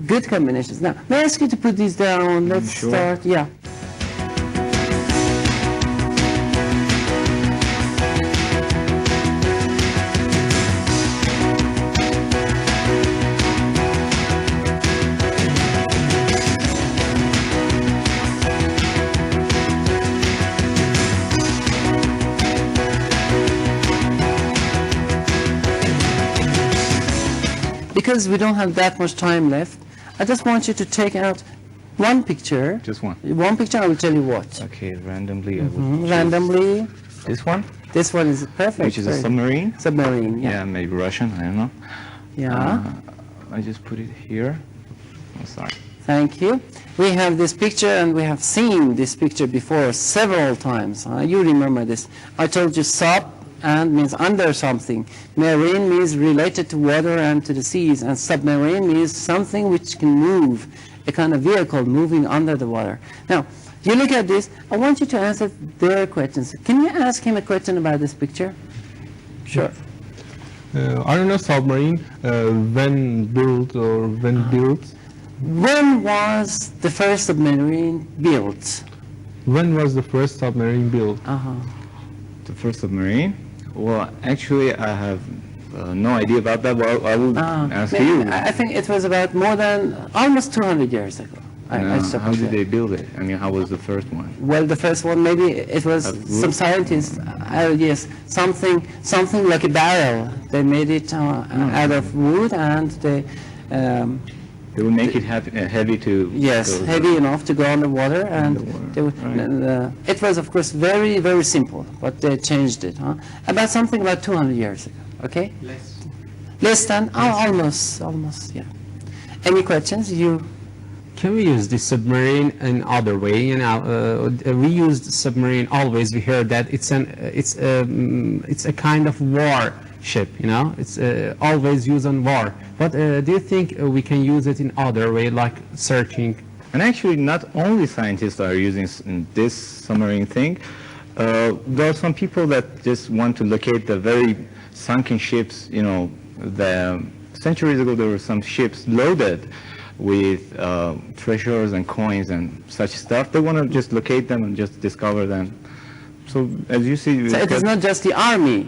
Good combinations. Now, may I ask you to put these down? Let's Sure. start. Yeah. Because we don't have that much time left, I just want you to take out one picture. Just one. One picture, I will tell you what. Okay, randomly. I would choose Randomly. this one, This one is perfect. which is a Very- submarine. Submarine, yeah. Yeah, maybe Russian. I don't know. Yeah. I just put it here. Oh, sorry. Thank you. We have this picture, and we have seen this picture before several times. You remember this. I told you sub and means under something. Marine means related to water and to the seas, and submarine means something which can move, a kind of vehicle moving under the water. Now, you look at this. I want you to answer their questions. Can you ask him a question about this picture? Sure. I don't know, submarine, when built or when built? When was the first submarine built? When was the first submarine built? The first submarine? Well, actually, I have no idea about that, but I will ask you. I think it was about more than almost 200 years ago. I How suppose. did they build it? I mean, how was the first one? Well, the first one, maybe it was some scientists, yes, something like a barrel. They made it out of wood, and they, They would make it heavy to... yes, heavy enough to go underwater, and they would, it was, of course, very, very simple, but they changed it. About something about 200 years ago, okay? Less than, almost, yeah. Any questions? Can we use the submarine in other way? You know, we use the submarine always. We hear that it's a kind of war ship. You know, it's always used on war. But do you think we can use it in other way, like searching? And actually, not only scientists are using this submarine thing. There are some people that just want to locate the very sunken ships. You know, centuries ago there were some ships loaded with treasures and coins and such stuff. They want to just locate them and just discover them. So as you see, So it is not just the army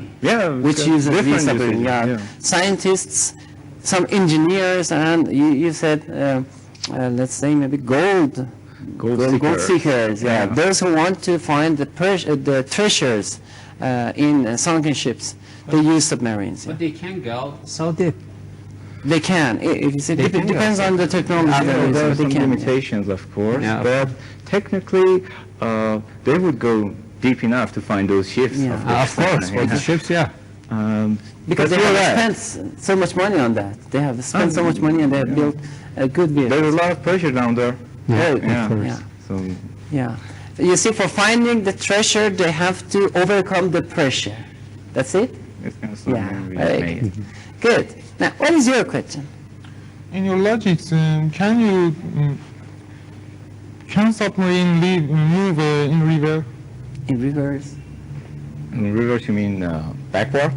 which uses these submarines. Yeah. Scientists, some engineers, and you said, let's say maybe gold seekers. Yeah. Those who want to find the treasures in sunken ships, they use submarines. But they can go so deep. They can. If you say, it depends on the technology. There are some they can, limitations, of course, Yeah. but technically they would go deep enough to find those ships. Yeah. Of course, for the ships, yeah. Because they but you're have right. spent so much money on that. They have spent so much money, and they have built a good vehicle. There's a lot of pressure down there. Yeah. So Yeah. You see, for finding the treasure, they have to overcome the pressure. That's it? it's kind of Yeah. something we Very made. good. Good. Now, what is your question? In your logics, can submarine move in river? In rivers? In rivers, you mean backward?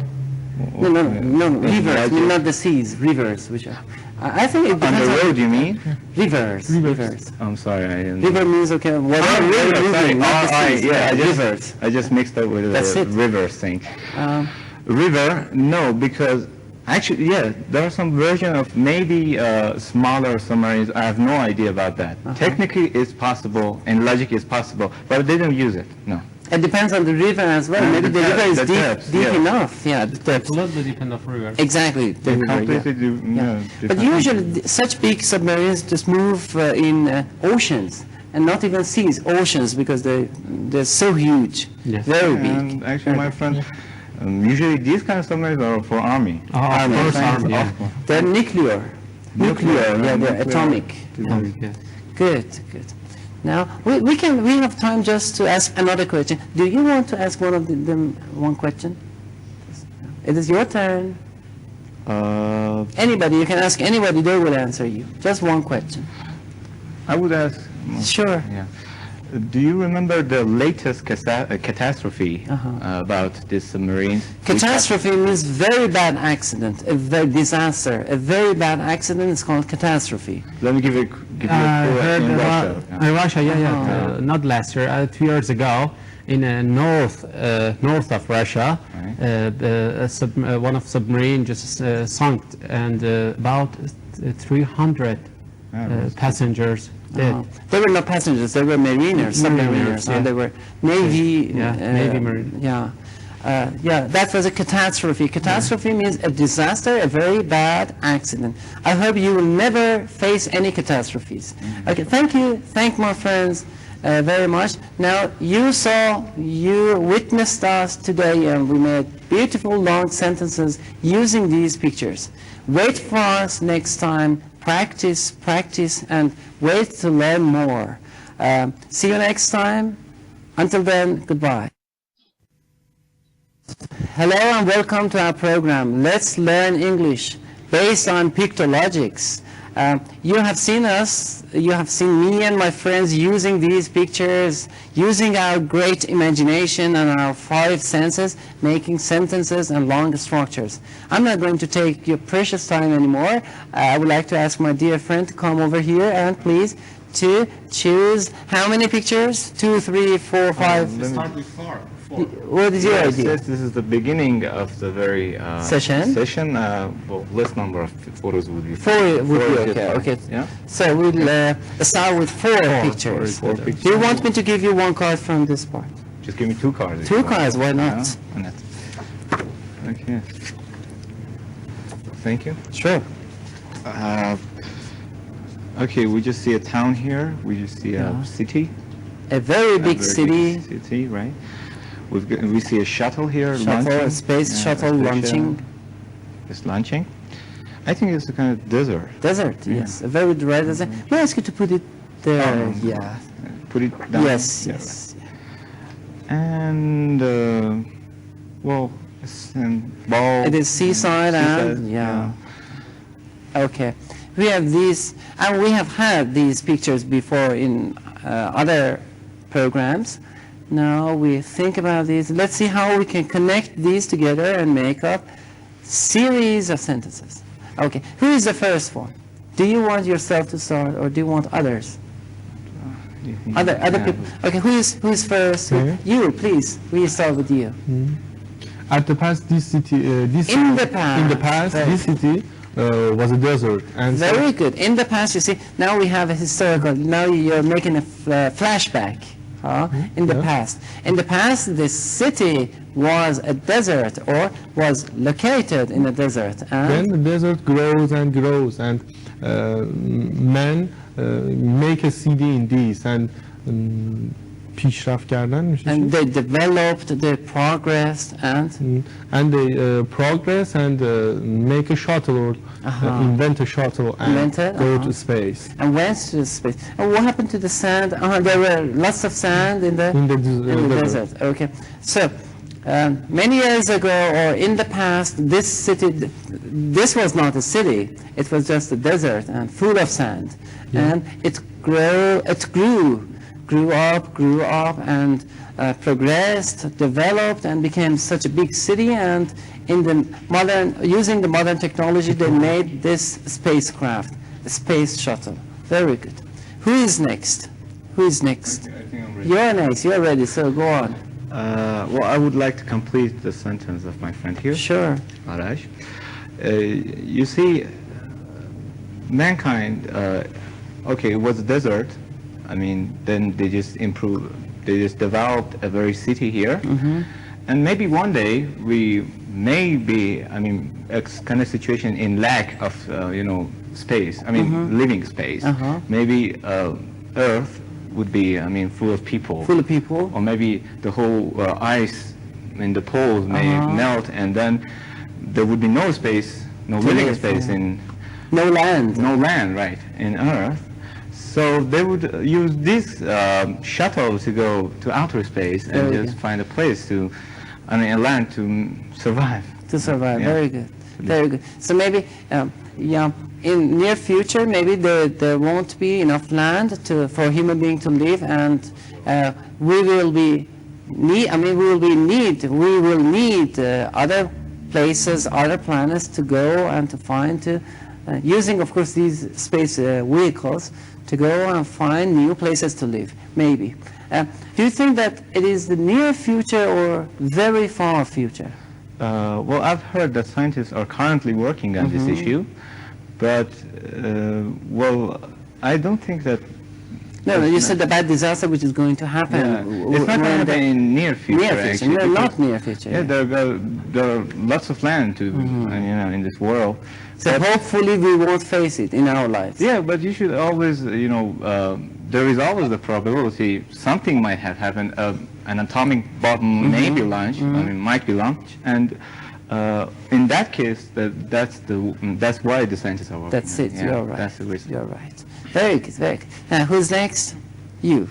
No, rivers, not the seas, rivers, which are, I think it On depends the road, you mean? Rivers. I'm sorry, I didn't. River means, okay, whatever river, moving, sorry. not the seas, rivers. I just mixed up with That's the it. rivers thing. Um, No, because actually, yeah, there are some version of maybe smaller submarines. I have no idea about that. Technically, it's possible, and logic is possible, but they don't use it. No. It depends on the river as well. Maybe the river is the depths, deep yeah. enough. Yeah, the depth. A little bit depend of river. Exactly. The river, Completely yeah. But different. usually, such big submarines just move in oceans, and not even seas, oceans, because they're so huge, Yes. very big. And actually, my friend, usually these kind of submarines are for army. Army, of course, right? army, yeah. They're nuclear. Yeah, they're nuclear. atomic. Yeah. Good. Now, we have time just to ask another question. Do you want to ask one of them one question? It is your turn. Anybody, you can ask anybody, they will answer you. Just one question. I would ask. Sure. Yeah. Do you remember the latest catastrophe about this submarine? Catastrophe means very bad accident, a very disaster. A very bad accident is called catastrophe. Let me give you a clue. In Russia. In Russia, yeah. Not last year, 2 years ago, in north of Russia, one of submarine just sunk, and about 300 passengers dead. They were not passengers, they were mariners, submariners. yeah. They were Navy. Navy Marine. Yeah. That was a catastrophe. Catastrophe means a disaster, a very bad accident. I hope you will never face any catastrophes. Okay, thank you. Thank my friends very much. Now, you witnessed us today, and we made beautiful long sentences using these pictures. Wait for us next time. Practice, and wait to learn more. See you next time. Until then, goodbye. Hello and welcome to our program, Let's Learn English, based on Pictologics. You have seen us, you have seen me and my friends using these pictures, using our great imagination and our 5 senses, making sentences and long structures. I'm not going to take your precious time anymore. I would like to ask my dear friend to come over here and please to choose how many pictures? 2, 3, 4, 5? Start with 4. What is your idea? Since this is the beginning of the very Session? Well, less number of photos would be 4 would be is okay. fine. Okay. Yeah. So we'll start with 4 pictures. Four pictures. Do you want me to give you 1 card from this part? Just give me 2 cards. if 2 you want. cards, why not? Yeah, why not? Okay. Thank you. Sure. Okay, we just see a town here. We just see a city. A very big A very city, big city, right? We see a shuttle here. shuttle, launching. a space Yeah, shuttle a launching. It's launching. I think it's a kind of desert. Desert, yes, a very dry desert. May I ask you to put it there? Yeah. Put it down. Yes, Yeah, yes. And well, it's ball. It is seaside and, Seaside, yeah. Okay. We have these, and we have had these pictures before in other programs. Now we think about these. Let's see how we can connect these together and make up series of sentences. Okay, who is the first one? Do you want yourself to start, or do you want others? Other people. Okay, who is first? Okay. You, please. We start with you. At the past, this city, In the past. Very this city was a desert, and so Very good. In the past, you see, now we have a historical. Now you're making a flashback. In the Yeah. past. In the past, this city was a desert or was located in a desert. then the desert grows and grows, and men make a city in this, and پیشرفت کردن میشه And چی؟ they developed, they progressed, and and they progress and make a shuttle or invent a shuttle and Invented, go to space went to space. And what happened to the sand? There were lots of sand in the in the desert. Okay. So many years ago, or in the past, this city, this was not a city. It was just a desert and full of sand. And it grew up and progressed, developed, and became such a big city. And using the modern technology, they made this spacecraft, the space shuttle. Very good. Who is next? I think I'm ready. You're next. You're ready. So go on. Well, I would like to complete the sentence of my friend here. Sure. Arash. You see, mankind, okay, it was a desert. I mean, then they just developed a very city here. And maybe one day we may be, a kind of situation in lack of, space, living space. Maybe Earth would be, full of people. Full of people. Or maybe the whole ice in the poles may melt, and then there would be no space, no living live, space No land. no land, right, in Earth. So they would use this shuttle to go to outer space and Very just good. find a place a land to survive. To survive. Yeah. Very good. Very good. So maybe, in near future, maybe there won't be enough land for human being to live, and we will need other places, other planets to go and to find, using of course these space vehicles to go and find new places to live, maybe. Do you think that it is the near future or very far future? Well, I've heard that scientists are currently working on this issue, but well, I don't think that. No, you said about disaster which is going to happen. Yeah. It's not going to happen in near future. Near future, actually, no, not near future. Yeah, there are lots of land to, in this world. So hopefully we won't face it in our lives. Yeah, but you should always, there is always the probability something might have happened. An atomic bomb may be launched. Might be launched, and in that case, that's why the scientists are working. That's it. Yeah, You're right. That's the reason. You're right. Very good. Very good. Who's next? You.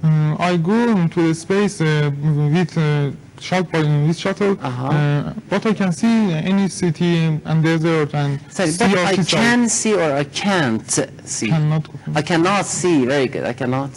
I go into the space with shuttle, but I can see any city and desert and Sorry, sea but or I seaside. can see or I can't see. I cannot see. Very good. I cannot.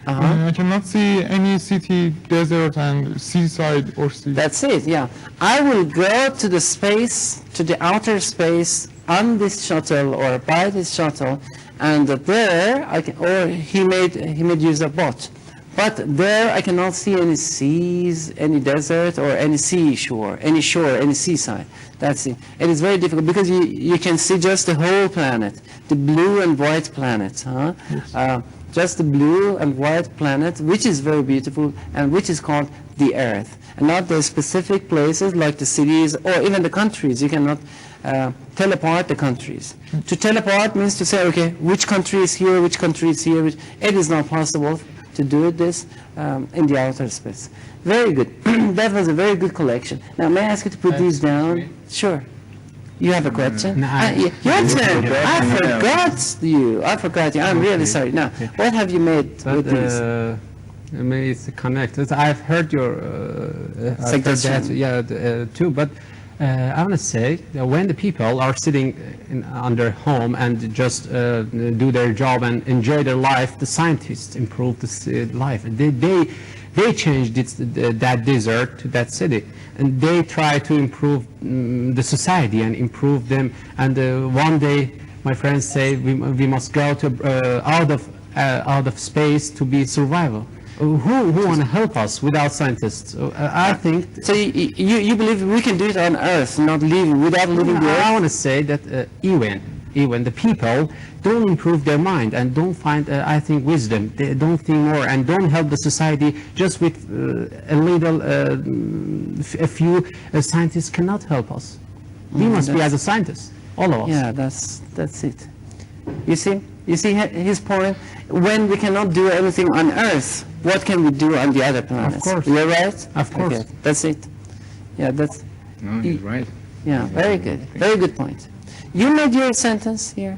I cannot see any city, desert and seaside or sea. That's it. Yeah. I will go to the space, to the outer space on this shuttle or by this shuttle, and there I can, or he made use of both. But there I cannot see any seas, any desert, or any seashore, any seaside. That's it. It is very difficult because you can see just the whole planet, the blue and white planet. Yes. Just the blue and white planet, which is very beautiful and which is called the Earth, and not the specific places like the cities or even the countries. You cannot teleport the countries. To teleport means to say, okay, which country is here, which country is here. It is not possible to do this in the outer space. Very good. That was a very good collection. Now, may I ask you to put these down? Sure. You have a question? Your turn. I forgot you. I'm really sorry. Now, what have you made with these? Maybe it's connected. I've heard your suggestion. Too, but I want to say that when the people are sitting on their home and just do their job and enjoy their life, the scientists improve the life. They changed that desert to that city, and they try to improve the society and improve them. And one day, my friends say we must go to out of space to be survival. Who want to help us without scientists? I think. So you believe we can do it on Earth, not without leaving the Earth? I want to say that even the people don't improve their mind and don't find, I think, wisdom. They don't think more and don't help the society just with a few scientists cannot help us. We must be as a scientist, all of us. Yeah, that's it. You see his point. When we cannot do everything on Earth, what can we do on the other planets? Of course. You're right? Of course. Okay, that's it. Yeah, that's... No, he's right. Yeah, very good. Very good point. You made your sentence here?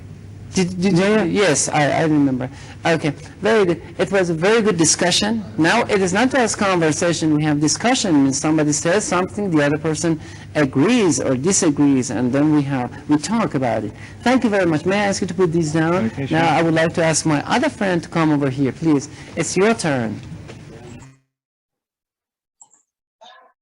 Did you? Yes, I remember. Okay, very good. It was a very good discussion. Now, it is not just conversation. We have discussion. When somebody says something, the other person agrees or disagrees, and then we talk about it. Thank you very much. May I ask you to put these down? Okay, sure. Now, I would like to ask my other friend to come over here, please. It's your turn.